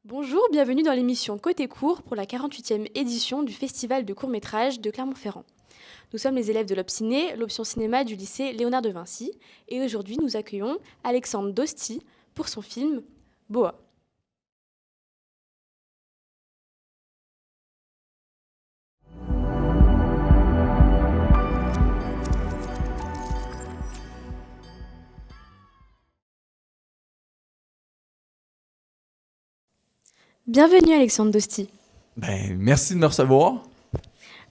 Bonjour, bienvenue dans l'émission Côté court pour la 48e édition du Festival de court-métrage de Clermont-Ferrand. Nous sommes les élèves de l'Obciné, l'option cinéma du lycée Léonard de Vinci, et aujourd'hui nous accueillons Alexandre Dosti pour son film Boa. Bienvenue Alexandre Dosti. Merci de me recevoir.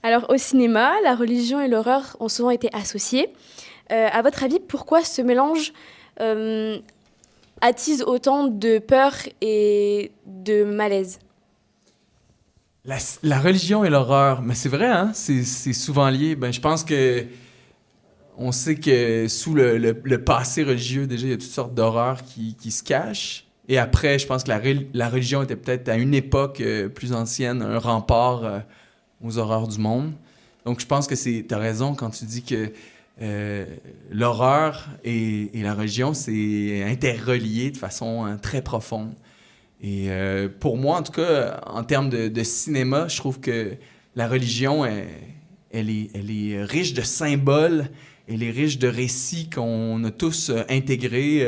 Alors au cinéma, la religion et l'horreur ont souvent été associées. À votre avis, pourquoi ce mélange euh, attise autant de peur et de malaise? La religion et l'horreur, mais c'est vrai, hein? C'est souvent lié. Je pense que on sait que sous le passé religieux, déjà, il y a toutes sortes d'horreurs qui se cachent. Et après, je pense que la religion était peut-être à une époque plus ancienne un rempart aux horreurs du monde. Donc, je pense que t'as raison quand tu dis que euh, l'horreur et la religion, c'est interrelié de façon très profonde. Et pour moi, en tout cas, en termes de cinéma, je trouve que la religion, elle est riche de symboles, elle est riche de récits qu'on a tous intégrés,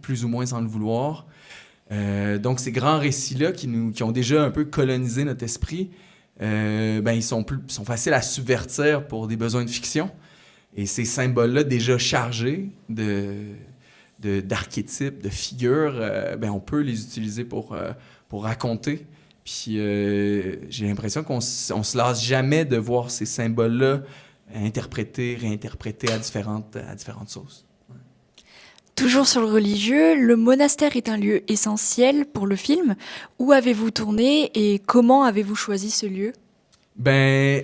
plus ou moins sans le vouloir. Donc ces grands récits-là qui ont déjà un peu colonisé notre esprit, sont faciles à subvertir pour des besoins de fiction. Et ces symboles-là déjà chargés d'archétypes, de figures, on peut les utiliser pour raconter. Puis j'ai l'impression qu'on se lasse jamais de voir ces symboles-là interprétés, réinterprétés à différentes sauces. Toujours sur le religieux, le monastère est un lieu essentiel pour le film. Où avez-vous tourné et comment avez-vous choisi ce lieu? Ben,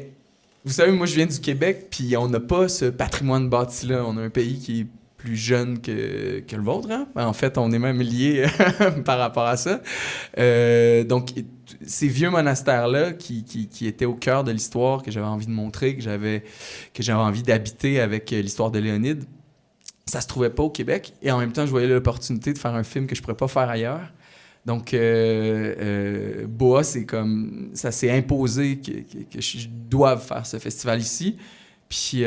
vous savez, moi je viens du Québec, puis on n'a pas ce patrimoine bâti-là. On a un pays qui est plus jeune que le vôtre. Hein? En fait, on est même liés par rapport à ça. Donc, ces vieux monastères-là qui étaient au cœur de l'histoire, que j'avais envie de montrer, que j'avais envie d'habiter avec l'histoire de Léonide, ça se trouvait pas au Québec. Et en même temps, je voyais l'opportunité de faire un film que je pourrais pas faire ailleurs. Donc, Boa, c'est comme ça s'est imposé que je doive faire ce festival ici. Puis,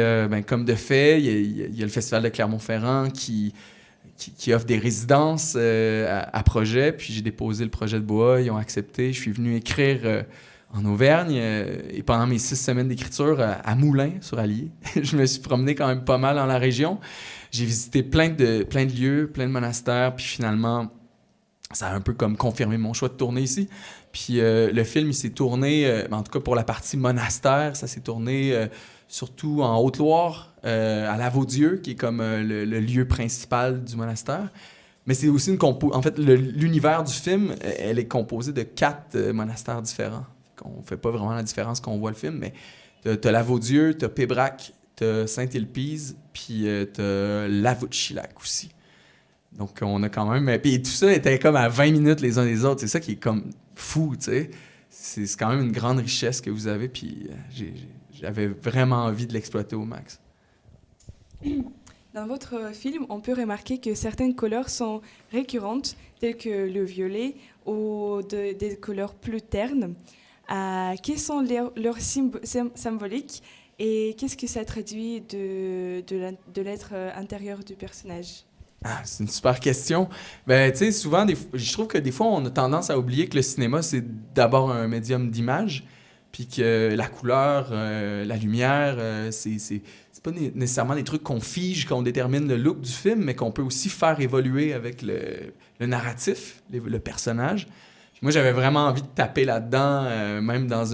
comme de fait, il y a le festival de Clermont-Ferrand qui offre des résidences à projet. Puis, j'ai déposé le projet de Boa, ils ont accepté. Je suis venu écrire en Auvergne et pendant mes 6 semaines d'écriture à Moulins, sur Allier. Je me suis promené quand même pas mal dans la région. J'ai visité plein de lieux, plein de monastères. Puis, finalement, ça a un peu comme confirmé mon choix de tourner ici. Puis le film, il s'est tourné, en tout cas pour la partie monastère, ça s'est tourné surtout en Haute-Loire, à Lavaudieu, qui est comme le lieu principal du monastère. Mais c'est aussi en fait, l'univers du film, elle est composée de 4 monastères différents. On fait pas vraiment la différence quand on voit le film, mais t'as Lavaudieu, t'as Pébrac, t'as Saint-Élpise, puis t'as Lavauchilac aussi. Donc, on a quand même. Puis tout ça était comme à 20 minutes les uns des autres. C'est ça qui est comme fou, tu sais. C'est quand même une grande richesse que vous avez, puis j'avais vraiment envie de l'exploiter au max. Dans votre film, on peut remarquer que certaines couleurs sont récurrentes, telles que le violet ou des couleurs plus ternes. Quels sont leurs symboliques et qu'est-ce que ça traduit de l'être intérieur du personnage? Ah, c'est une super question. Tu sais, souvent, je trouve que des fois, on a tendance à oublier que le cinéma, c'est d'abord un médium d'image, puis que la couleur, la lumière, c'est pas nécessairement des trucs qu'on fige, qu'on détermine le look du film, mais qu'on peut aussi faire évoluer avec le narratif, le personnage. Puis moi, j'avais vraiment envie de taper là-dedans, même dans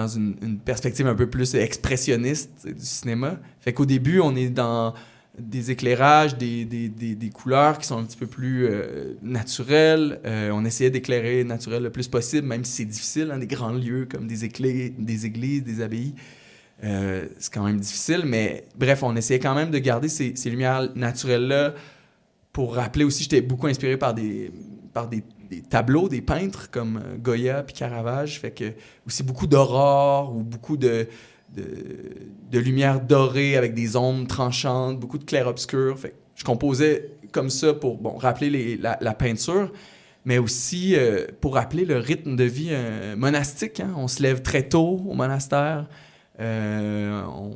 une perspective un peu plus expressionniste du cinéma. Fait qu'au début, on est dans des éclairages, des couleurs qui sont un petit peu plus naturelles. On essayait d'éclairer naturel le plus possible, même si c'est difficile, hein, des grands lieux comme des églises, des abbayes. C'est quand même difficile, mais bref, on essayait quand même de garder ces lumières naturelles-là pour rappeler aussi, j'étais beaucoup inspiré par des tableaux, des peintres comme Goya puis Caravage, fait que aussi beaucoup d'aurore ou beaucoup de lumière dorée avec des ombres tranchantes, beaucoup de clair-obscur. Fait que je composais comme ça pour rappeler la peinture. mais aussi pour rappeler le rythme de vie monastique. Hein? On se lève très tôt au monastère. On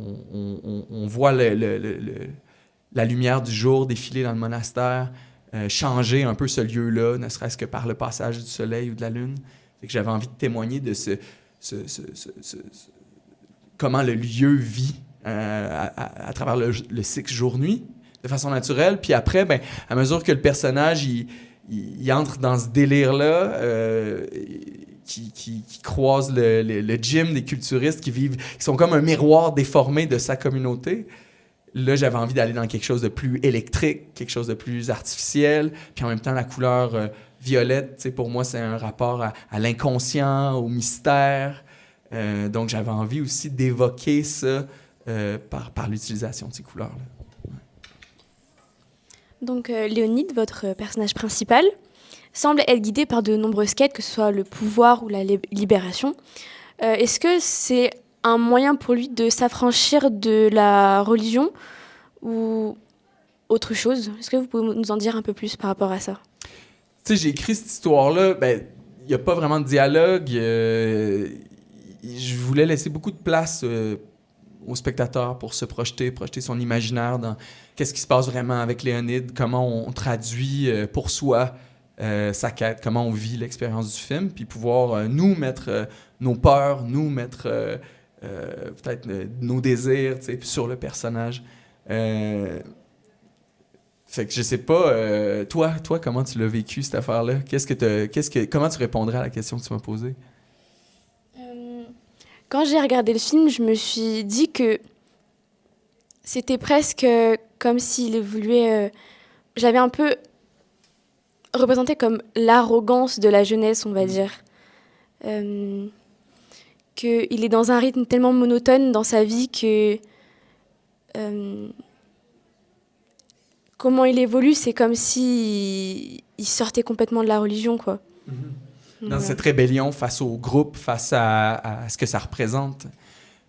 voit la lumière du jour défiler dans le monastère, changer un peu ce lieu-là, ne serait-ce que par le passage du soleil ou de la lune. Fait que j'avais envie de témoigner de comment le lieu vit à travers le cycle jour-nuit, de façon naturelle. Puis après, ben, à mesure que le personnage il entre dans ce délire-là, qui croise le gym des culturistes qui sont comme un miroir déformé de sa communauté. Là, j'avais envie d'aller dans quelque chose de plus électrique, quelque chose de plus artificiel. Puis en même temps, la couleur violette, pour moi, c'est un rapport à l'inconscient, au mystère. Donc, j'avais envie aussi d'évoquer ça par l'utilisation de ces couleurs-là. Donc, Léonide, votre personnage principal, semble être guidé par de nombreuses quêtes, que ce soit le pouvoir ou la libération. Est-ce que c'est un moyen pour lui de s'affranchir de la religion ou autre chose? Est-ce que vous pouvez nous en dire un peu plus par rapport à ça? Tu sais, j'ai écrit cette histoire-là, ben, il n'y a pas vraiment de dialogue. Je voulais laisser beaucoup de place au spectateur pour se projeter son imaginaire dans qu'est-ce qui se passe vraiment avec Léonide, comment on traduit pour soi sa quête, comment on vit l'expérience du film, puis pouvoir nous mettre nos peurs, nous mettre peut-être nos désirs sur le personnage. Fait que je sais pas, toi, comment tu l'as vécu, cette affaire-là? Comment tu répondrais à la question que tu m'as posée? Quand j'ai regardé le film, je me suis dit que c'était presque comme s'il voulait... j'avais un peu représenté comme l'arrogance de la jeunesse, on va dire. Qu'il est dans un rythme tellement monotone dans sa vie que... comment il évolue, c'est comme si il sortait complètement de la religion, quoi. Dans cette rébellion face au groupe, face à ce que ça représente.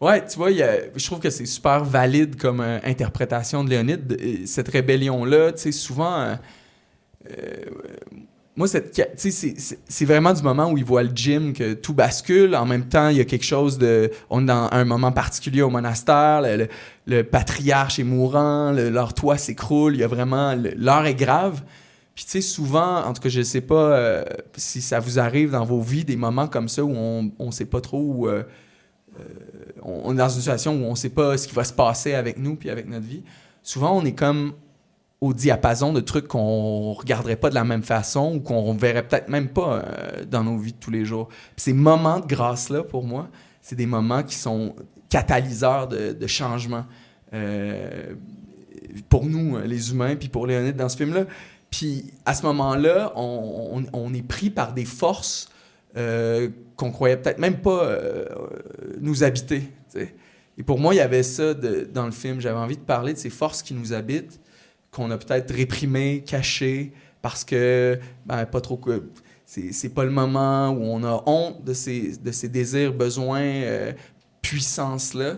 Ouais, tu vois, je trouve que c'est super valide comme interprétation de Léonide. Cette rébellion-là, tu sais, souvent... moi, c'est vraiment du moment où il voit le gym que tout bascule. En même temps, il y a quelque chose de... On est dans un moment particulier au monastère. Le patriarche est mourant, leur toit s'écroule. Il y a vraiment... L'heure est grave. Puis, tu sais, souvent, en tout cas, je sais pas si ça vous arrive dans vos vies, des moments comme ça où on sait pas trop... on est dans une situation où on sait pas ce qui va se passer avec nous puis avec notre vie. Souvent, on est comme au diapason de trucs qu'on regarderait pas de la même façon ou qu'on verrait peut-être même pas dans nos vies de tous les jours. Puis ces moments de grâce-là, pour moi, c'est des moments qui sont catalyseurs de changement pour nous, les humains, puis pour Léonide dans ce film-là. Puis à ce moment-là, on est pris par des forces qu'on croyait peut-être même pas nous habiter. T'sais. Et pour moi, il y avait ça dans le film. J'avais envie de parler de ces forces qui nous habitent, qu'on a peut-être réprimées, cachées, parce que, pas trop que... C'est pas le moment où on a honte de ces désirs, besoins, puissance-là.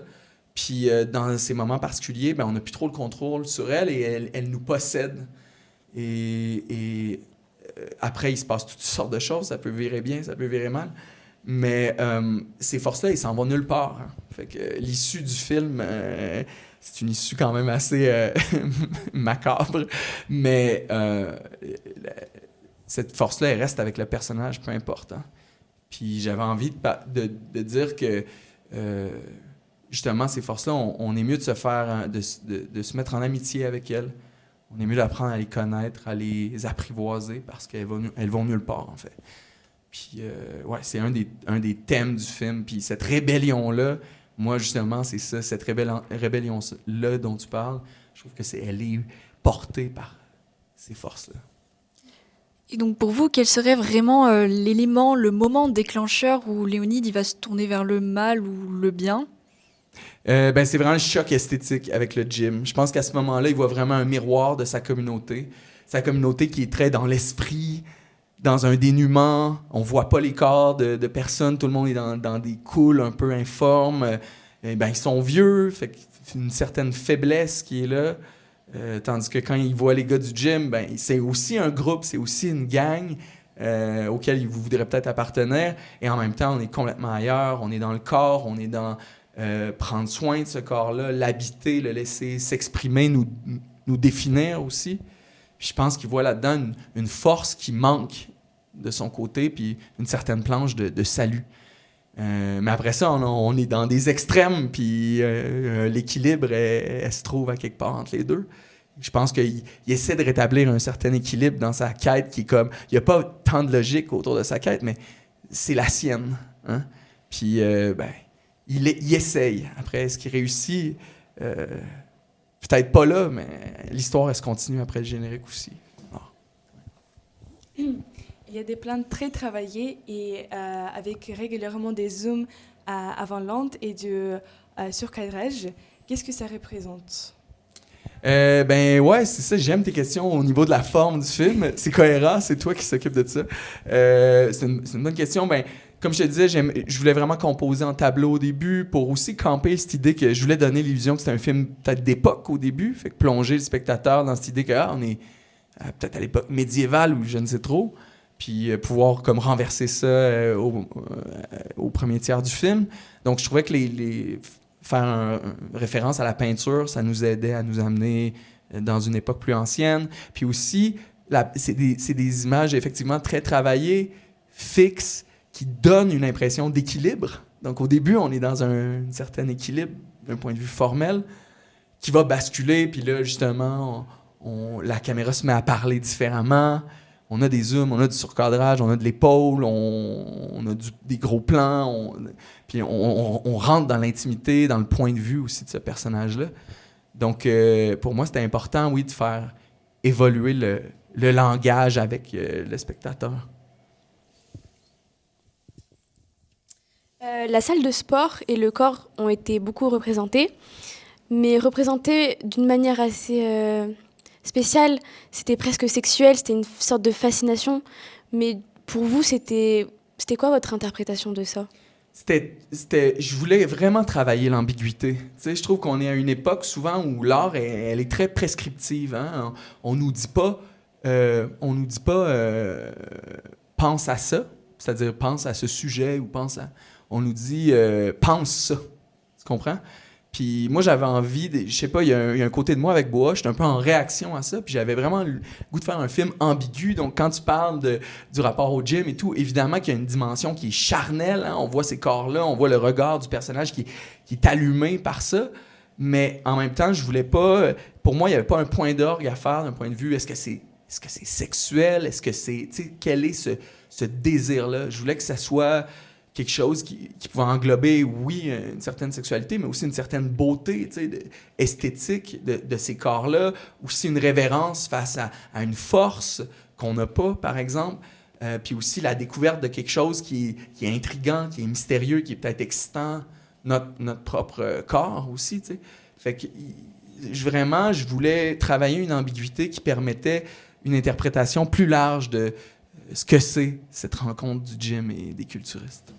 Puis dans ces moments particuliers, on n'a plus trop le contrôle sur elle et elle nous possède. Et après, il se passe toutes sortes de choses. Ça peut virer bien, ça peut virer mal. Mais ces forces-là, ils s'en vont nulle part. Hein. Fait que l'issue du film, c'est une issue quand même assez macabre. Mais cette force-là, elle reste avec le personnage, peu importe. Hein. Puis j'avais envie de dire que justement, ces forces-là, on est mieux de se faire, de se mettre en amitié avec elles. On est mieux d'apprendre à les connaître, à les apprivoiser parce qu'elles vont nulle part, en fait. Puis, ouais, c'est un des thèmes du film. Puis cette rébellion-là, moi, justement, c'est ça, cette rébellion-là dont tu parles, je trouve que elle est portée par ces forces-là. Et donc, pour vous, quel serait vraiment l'élément, le moment déclencheur où Léonide il va se tourner vers le mal ou le bien? C'est vraiment le choc esthétique avec le gym. Je pense qu'à ce moment-là, il voit vraiment un miroir de sa communauté qui est très dans l'esprit, dans un dénuement. On voit pas les corps de personnes, tout le monde est dans des coules un peu informes. Ils sont vieux, fait qu'il y a une certaine faiblesse qui est là. Tandis que quand il voit les gars du gym, c'est aussi un groupe, c'est aussi une gang. auquel il voudrait peut-être appartenir, et en même temps, on est complètement ailleurs, on est dans le corps, on est dans prendre soin de ce corps-là, l'habiter, le laisser s'exprimer, nous définir aussi. Puis je pense qu'il voit là-dedans une force qui manque de son côté, puis une certaine planche de salut. Mais après ça, on est dans des extrêmes, puis l'équilibre, elle se trouve à quelque part entre les deux. Je pense qu'il essaie de rétablir un certain équilibre dans sa quête qui est comme... Il n'y a pas tant de logique autour de sa quête, mais c'est la sienne. Hein? Puis, il essaye. Après, est-ce qu'il réussit? Peut-être pas là, mais l'histoire, elle se continue après le générique aussi. Il y a des plans très travaillés et avec régulièrement des zooms avant lente et du surcadrage. Qu'est-ce que ça représente? Ouais, c'est ça, j'aime tes questions au niveau de la forme du film. C'est cohérent, c'est toi qui s'occupe de ça. C'est une bonne question. Comme je te disais, je voulais vraiment composer en tableau au début pour aussi camper cette idée que je voulais donner l'illusion que c'était un film peut-être d'époque au début, fait que plonger le spectateur dans cette idée que on est peut-être à l'époque médiévale ou je ne sais trop, puis pouvoir comme renverser ça au premier tiers du film. Donc je trouvais que faire référence à la peinture, ça nous aidait à nous amener dans une époque plus ancienne. Puis aussi, c'est des images effectivement très travaillées, fixes, qui donnent une impression d'équilibre. Donc au début, on est dans un certain équilibre d'un point de vue formel qui va basculer, puis là, justement, la caméra se met à parler différemment. On a des zooms, on a du surcadrage, on a de l'épaule, on a des gros plans, puis on rentre dans l'intimité, dans le point de vue aussi de ce personnage-là. Donc, pour moi, c'était important, oui, de faire évoluer le langage avec le spectateur. La salle de sport et le corps ont été beaucoup représentés, mais représentés d'une manière assez spéciale. C'était presque sexuel, c'était une sorte de fascination. Mais pour vous, c'était quoi votre interprétation de ça? Je voulais vraiment travailler l'ambiguïté. Tu sais, je trouve qu'on est à une époque souvent où l'art, elle est très prescriptive. Hein? On nous dit pas, pense à ça, c'est-à-dire pense à ce sujet ou on nous dit pense ça. Tu comprends? Puis moi, j'avais envie, je sais pas, il y a un côté de moi avec Boa, j'étais un peu en réaction à ça, puis j'avais vraiment le goût de faire un film ambigu. Donc quand tu parles du rapport au gym et tout, évidemment qu'il y a une dimension qui est charnelle, hein? On voit ces corps-là, on voit le regard du personnage qui est allumé par ça, mais en même temps, je voulais pas, pour moi, il y avait pas un point d'orgue à faire d'un point de vue, est-ce que c'est sexuel, est-ce que c'est, tu sais, quel est ce désir-là? Je voulais que ça soit quelque chose qui pouvait englober, oui, une certaine sexualité, mais aussi une certaine beauté, tu sais, esthétique de ces corps-là, aussi une révérence face à une force qu'on n'a pas, par exemple, puis aussi la découverte de quelque chose qui est intriguant, qui est mystérieux, qui est peut-être excitant, notre propre corps aussi, tu sais. Fait que vraiment, je voulais travailler une ambiguïté qui permettait une interprétation plus large de ce que c'est cette rencontre du gym et des culturistes.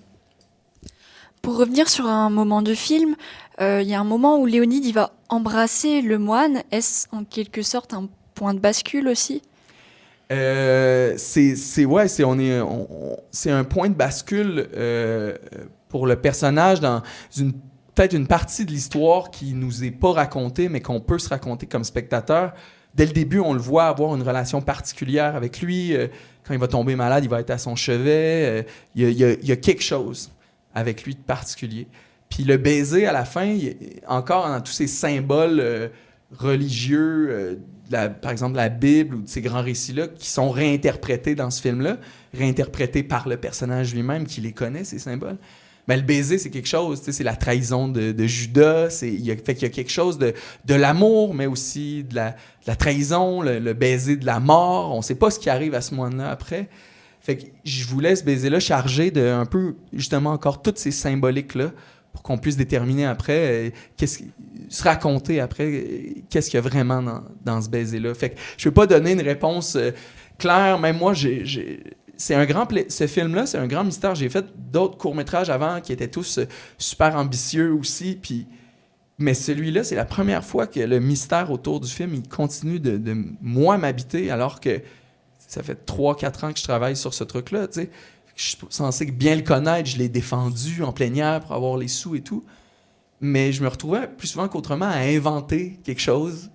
Pour revenir sur un moment du film, il y a un moment où Léonide il va embrasser le moine. Est-ce en quelque sorte un point de bascule aussi? C'est un point de bascule pour le personnage dans peut-être une partie de l'histoire qui nous est pas racontée, mais qu'on peut se raconter comme spectateur. Dès le début, on le voit avoir une relation particulière avec lui. Quand il va tomber malade, il va être à son chevet. Il y a quelque chose avec lui de particulier. Puis le baiser, à la fin, encore dans tous ces symboles religieux, par exemple la Bible ou de ces grands récits-là, qui sont réinterprétés dans ce film-là, réinterprétés par le personnage lui-même qui les connaît, ces symboles. Mais le baiser, c'est quelque chose, c'est la trahison de Judas, fait qu'il y a quelque chose de l'amour, mais aussi de la trahison, le baiser de la mort. On ne sait pas ce qui arrive à ce moment-là après. Fait que je voulais ce baiser-là chargé de un peu, justement, encore toutes ces symboliques-là pour qu'on puisse déterminer après, se raconter après, qu'est-ce qu'il y a vraiment dans ce baiser-là. Fait que je ne peux pas donner une réponse claire. Même moi, ce film-là, c'est un grand mystère. J'ai fait d'autres courts-métrages avant qui étaient tous super ambitieux aussi. Mais celui-là, c'est la première fois que le mystère autour du film, il continue de moi m'habiter, alors que ça fait 3-4 ans que je travaille sur ce truc-là, tu sais. Je suis censé bien le connaître, je l'ai défendu en plénière pour avoir les sous et tout. Mais je me retrouvais plus souvent qu'autrement à inventer quelque chose,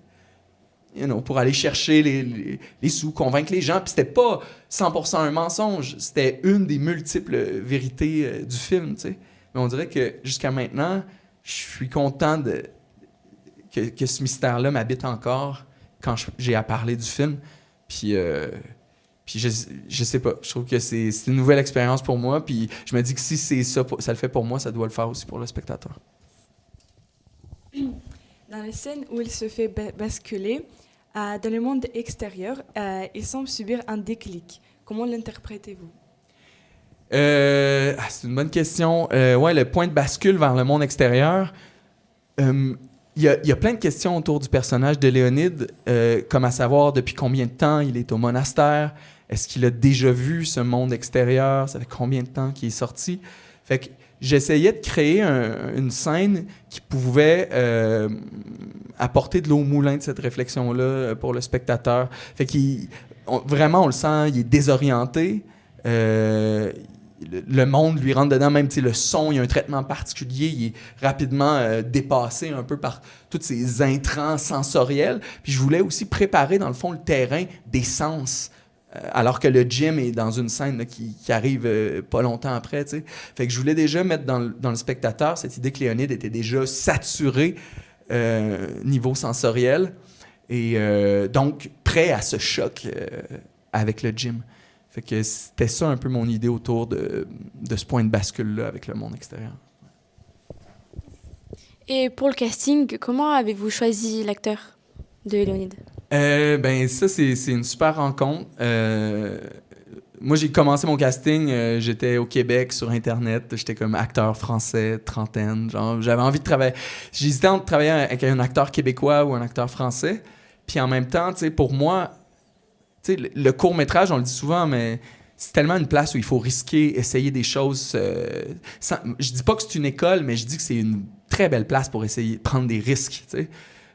pour aller chercher les sous, convaincre les gens. Puis c'était pas 100% un mensonge, c'était une des multiples vérités du film, tu sais. Mais on dirait que jusqu'à maintenant, je suis content que ce mystère-là m'habite encore quand j'ai à parler du film. Puis je sais pas, je trouve que c'est une nouvelle expérience pour moi. Puis je me dis que si c'est ça, ça le fait pour moi, ça doit le faire aussi pour le spectateur. Dans les scènes où il se fait basculer, dans le monde extérieur, il semble subir un déclic. Comment l'interprétez-vous? C'est une bonne question. Ouais, le point de bascule vers le monde extérieur. Il y a plein de questions autour du personnage de Léonide, comme à savoir depuis combien de temps il est au monastère. Est-ce qu'il a déjà vu ce monde extérieur? Ça fait combien de temps qu'il est sorti? Fait que j'essayais de créer une scène qui pouvait apporter de l'eau au moulin de cette réflexion-là pour le spectateur. Fait vraiment, on le sent, il est désorienté. Le monde lui rentre dedans, même le son, il y a un traitement particulier, il est rapidement dépassé un peu par tous ces intrants sensoriels. Puis je voulais aussi préparer, dans le fond, le terrain des sens. Alors que le gym est dans une scène là, qui arrive pas longtemps après, tu sais. Fait que je voulais déjà mettre dans le spectateur cette idée que Léonide était déjà saturé niveau sensoriel et donc prêt à ce choc avec le gym. Fait que c'était ça un peu mon idée autour de ce point de bascule-là avec le monde extérieur. Et pour le casting, comment avez-vous choisi l'acteur de Léonide? Ça, c'est une super rencontre. Moi, j'ai commencé mon casting, j'étais au Québec sur Internet, j'étais comme acteur français, trentaine, genre, j'avais envie de travailler. J'hésitais entre travailler avec un acteur québécois ou un acteur français. Puis en même temps, tu sais, pour moi, tu sais, le court-métrage, on le dit souvent, mais c'est tellement une place où il faut risquer, essayer des choses. Je dis pas que c'est une école, mais je dis que c'est une très belle place pour essayer de prendre des risques, tu sais.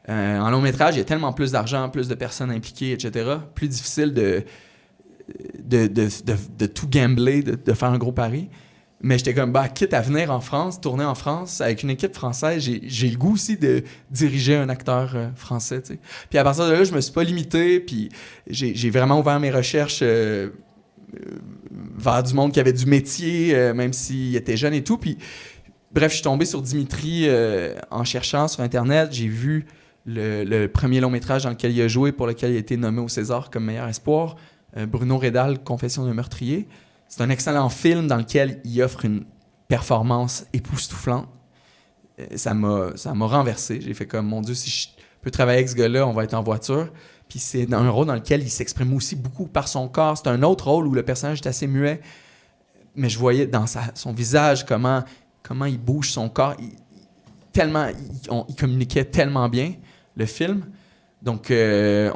En long métrage, il y a tellement plus d'argent, plus de personnes impliquées, etc. Plus difficile de tout gambler, de faire un gros pari. Mais j'étais comme, quitte à venir en France, tourner en France, avec une équipe française, j'ai le goût aussi de diriger un acteur français, tu sais. Puis à partir de là, je me suis pas limité, puis j'ai vraiment ouvert mes recherches vers du monde qui avait du métier, même s'il était jeune et tout. Puis bref, je suis tombé sur Dimitri en cherchant sur Internet. J'ai vu le premier long-métrage dans lequel il a joué, pour lequel il a été nommé au César comme meilleur espoir, Bruno Rédal, Confession d'un meurtrier. C'est un excellent film dans lequel il offre une performance époustouflante. Ça m'a renversé. J'ai fait comme, mon Dieu, si je peux travailler avec ce gars-là, on va être en voiture. Puis c'est un rôle dans lequel il s'exprime aussi beaucoup par son corps. C'est un autre rôle où le personnage est assez muet, mais je voyais dans son visage comment il bouge son corps. Il communiquait tellement bien, le film. Donc, je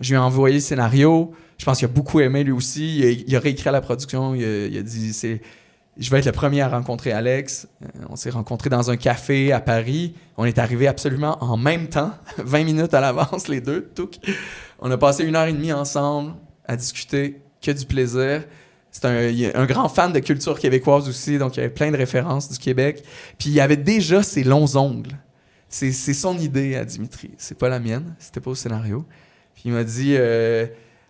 lui ai envoyé le scénario. Je pense qu'il a beaucoup aimé lui aussi. Il a réécrit à la production. Il a dit, je vais être le premier à rencontrer Alex. On s'est rencontrés dans un café à Paris. On est arrivés absolument en même temps, 20 minutes à l'avance, les deux. On a passé 1h30 ensemble à discuter, que du plaisir. Il est un grand fan de culture québécoise aussi, donc il y avait plein de références du Québec. Puis il avait déjà ses longs ongles. C'est son idée à Dimitri. C'est pas la mienne, c'était pas au scénario. Puis il m'a dit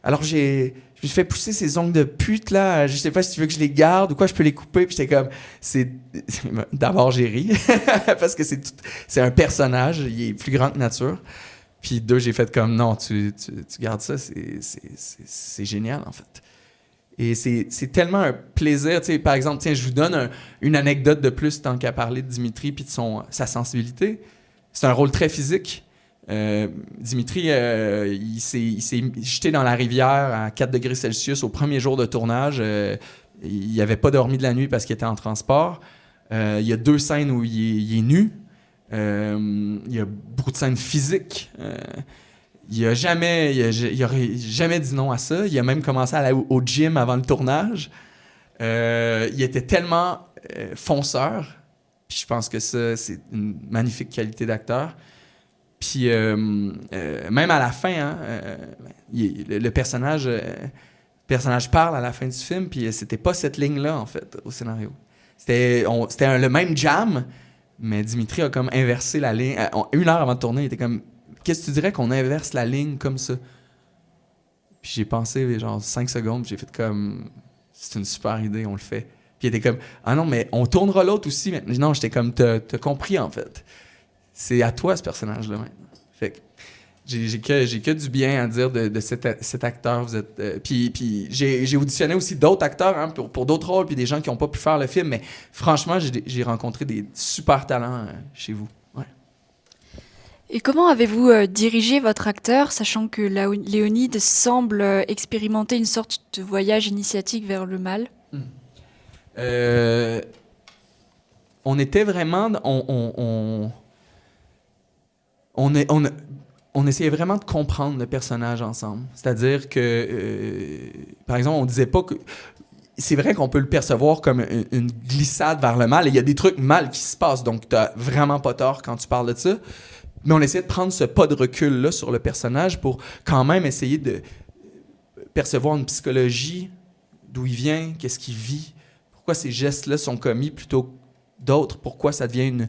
alors je me suis fait pousser ces ongles de pute là, je sais pas si tu veux que je les garde ou quoi, je peux les couper. Puis j'étais comme d'abord j'ai ri parce que c'est un personnage, il est plus grand que nature. Puis deux, j'ai fait comme non, tu gardes ça, c'est génial en fait. Et c'est tellement un plaisir. Tu sais, par exemple, je vous donne une anecdote de plus tant qu'à parler de Dimitri puis de sa sensibilité. C'est un rôle très physique. Dimitri, il s'est jeté dans la rivière à 4 degrés Celsius au premier jour de tournage. Il n'avait pas dormi de la nuit parce qu'il était en transport. Il y a 2 scènes où il est nu. Il y a beaucoup de scènes physiques. Il aurait jamais dit non à ça. Il a même commencé à aller au gym avant le tournage. Il était tellement fonceur. Puis je pense que ça, c'est une magnifique qualité d'acteur. Puis même à la fin, hein, le personnage parle à la fin du film, puis c'était pas cette ligne-là, en fait, au scénario. C'était le même jam, mais Dimitri a comme inversé la ligne. 1 heure avant de tourner, il était comme, qu'est-ce que tu dirais qu'on inverse la ligne comme ça? Puis j'ai pensé genre 5 secondes, puis j'ai fait comme, c'est une super idée, on le fait. Puis il était comme, ah non, mais on tournera l'autre aussi. Mais non, j'étais comme, t'as compris, en fait. C'est à toi, ce personnage-là, maintenant. Fait que j'ai que du bien à dire de cet acteur. Vous êtes, puis j'ai auditionné aussi d'autres acteurs, hein, pour d'autres rôles, puis des gens qui n'ont pas pu faire le film. Mais franchement, j'ai rencontré des super talents chez vous. Ouais. Et comment avez-vous dirigé votre acteur, sachant que Léonide semble expérimenter une sorte de voyage initiatique vers le mal? On était vraiment... On essayait vraiment de comprendre le personnage ensemble. C'est-à-dire que, par exemple, on disait pas que... C'est vrai qu'on peut le percevoir comme une glissade vers le mal, et il y a des trucs mal qui se passent, donc t'as vraiment pas tort quand tu parles de ça. Mais on essayait de prendre ce pas de recul-là sur le personnage pour quand même essayer de percevoir une psychologie, d'où il vient, qu'est-ce qu'il vit, pourquoi ces gestes-là sont commis plutôt que d'autres, pourquoi ça devient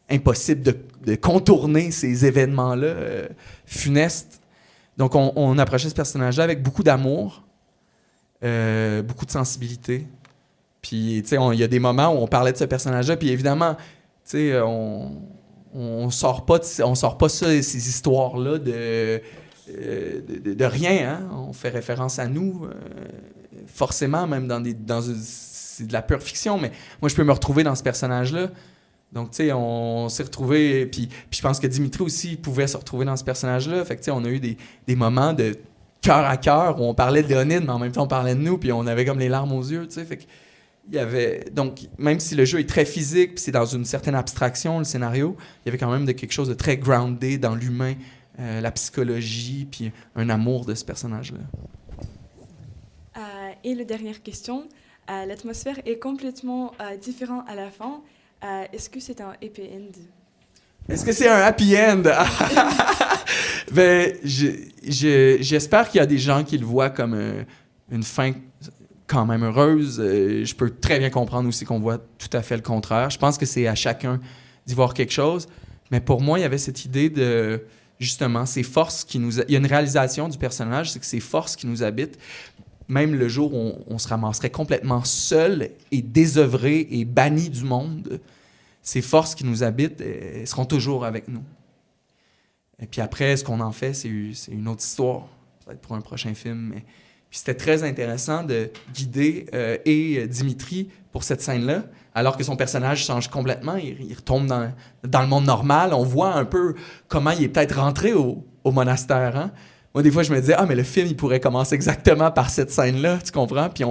impossible de contourner ces événements-là funestes. Donc, on approchait ce personnage-là avec beaucoup d'amour, beaucoup de sensibilité. Puis, tu sais, il y a des moments où on parlait de ce personnage-là, puis évidemment, tu sais, on sort pas ça, ces histoires-là de rien, hein? On fait référence à nous, forcément, même c'est de la pure fiction, mais moi, je peux me retrouver dans ce personnage-là. Donc, tu sais, on s'est retrouvés, puis je pense que Dimitri aussi pouvait se retrouver dans ce personnage-là. Fait que, tu sais, on a eu des moments de cœur à cœur où on parlait de Léonide, mais en même temps, on parlait de nous, puis on avait comme les larmes aux yeux, tu sais. Fait que, il y avait... Donc, même si le jeu est très physique, puis c'est dans une certaine abstraction, le scénario, il y avait quand même quelque chose de très groundé dans l'humain, la psychologie, puis un amour de ce personnage-là. Et la dernière question, l'atmosphère est complètement différente à la fin. Est-ce que c'est un happy end? Est-ce que c'est un happy end? Ben, j'espère qu'il y a des gens qui le voient comme une fin quand même heureuse. Je peux très bien comprendre aussi qu'on voit tout à fait le contraire. Je pense que c'est à chacun d'y voir quelque chose. Mais pour moi, il y avait cette idée de, justement, ces forces qui nous... Il y a une réalisation du personnage, c'est que ces forces qui nous habitent, même le jour où on se ramasserait complètement seul et désœuvré et banni du monde, ces forces qui nous habitent, elles seront toujours avec nous. Et puis après, ce qu'on en fait, c'est une autre histoire. Ça va être pour un prochain film. Mais... Puis c'était très intéressant de guider Dimitri pour cette scène-là, alors que son personnage change complètement. Il retombe dans le monde normal. On voit un peu comment il est peut-être rentré au monastère, hein? Moi, des fois, je me disais, mais le film, il pourrait commencer exactement par cette scène-là, tu comprends? Puis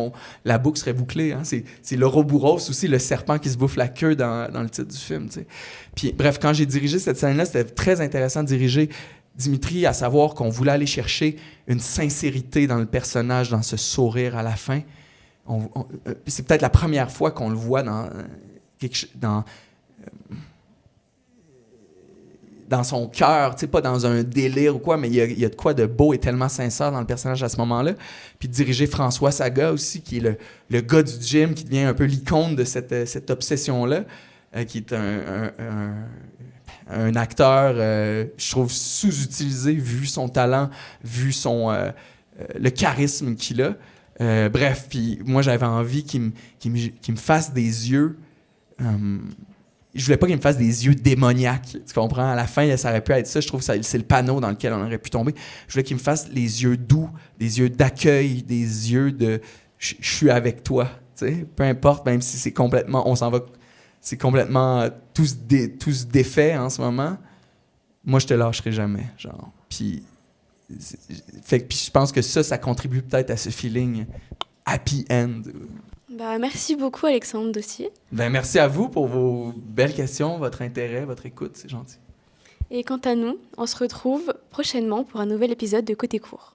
la boucle serait bouclée, hein? C'est l'Ouroboros aussi, le serpent qui se bouffe la queue dans le titre du film, tu sais. Puis bref, quand j'ai dirigé cette scène-là, c'était très intéressant de diriger Dimitri, à savoir qu'on voulait aller chercher une sincérité dans le personnage, dans ce sourire à la fin. C'est peut-être la première fois qu'on le voit dans son cœur, tu sais, pas dans un délire ou quoi, mais il y a de quoi de beau et tellement sincère dans le personnage à ce moment-là. Puis de diriger François Saga aussi, qui est le gars du gym, qui devient un peu l'icône de cette obsession-là, qui est un acteur, je trouve, sous-utilisé, vu son talent, vu le charisme qu'il a. Bref, puis moi, j'avais envie qu'il me fasse des yeux... je voulais pas qu'il me fasse des yeux démoniaques, tu comprends? À la fin, ça aurait pu être ça. Je trouve que c'est le panneau dans lequel on aurait pu tomber. Je voulais qu'il me fasse les yeux doux, des yeux d'accueil, des yeux de « je suis avec toi », tu sais? Peu importe, même si c'est complètement... On s'en va... C'est complètement... Tout se défait en ce moment. Moi, je te lâcherai jamais, genre. Puis je pense que ça contribue peut-être à ce feeling happy end. Merci beaucoup, Alexandre Dossier. Merci à vous pour vos belles questions, votre intérêt, votre écoute, c'est gentil. Et quant à nous, on se retrouve prochainement pour un nouvel épisode de Côté Court.